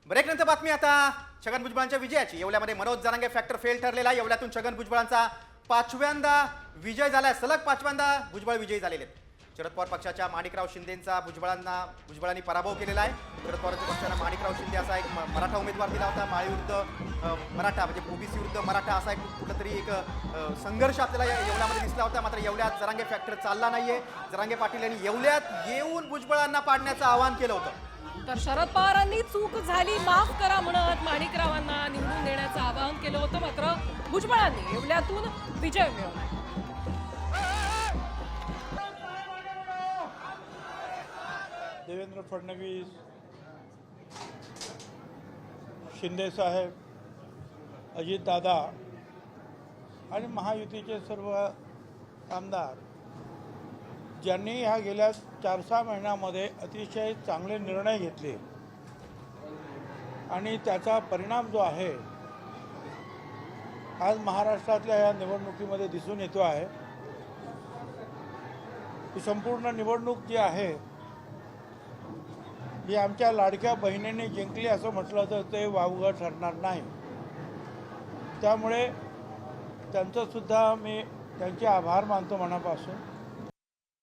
ब्रेकनंतर बातमी आता छगन भुजबळांच्या विजयाची। येवल्यामध्ये मनोज जरांगे फॅक्टर फेल ठरलेला आहे। येवल्यातून छगन भुजबळांचा पाचव्यांदा विजय झालाय। सलग पाचव्यांदा भुजबळ विजयी झालेले आहेत। शरद पवार पक्षाच्या माणिकराव शिंदेंचा भुजबळांनी पराभव केलेला आहे। शरद पवारच्या पक्षाने माणिकराव शिंदे असा एक मराठा उमेदवार दिला होता। माळी विरुद्ध मराठा म्हणजे ओबीसी विरुद्ध मराठा असा एक कुठलातरी एक संघर्ष आपल्याला येवल्यामध्ये दिसला होता। मात्र येवल्यात जरांगे फॅक्टर चालला नाहीये। जरांगे पाटील यांनी येवल्यात येऊन भुजबळांना पाडण्याचं आवाहन केलं होतं। तर शरद पवारांनी चूक झाली माफ करा म्हणत माणिकरावांना निवडून देण्याचं आवाहन केलं होतं। मात्र भुजबळांनी येवल्यातून विजय मिळवला। देवेंद्र फडणवीस, शिंदे साहेब, अजितदादा आणि महायुतीचे सर्व आमदार ज्यांनी ह्या गेल्या 4-6 महिन्यामध्ये अतिशय चांगले निर्णय घेतले आणि त्याचा परिणाम जो आहे आज महाराष्ट्रातल्या या निवडणुकीमध्ये दिसून येतो आहे। ही संपूर्ण निवडणूक जी आहे ही आमच्या लाडक्या बहिणींनी जिंकली असं म्हटलं तर ते वावगं ठरणार नाही। त्यामुळे त्यांचंसुद्धा मी त्यांचे आभार मानतो मनापासून।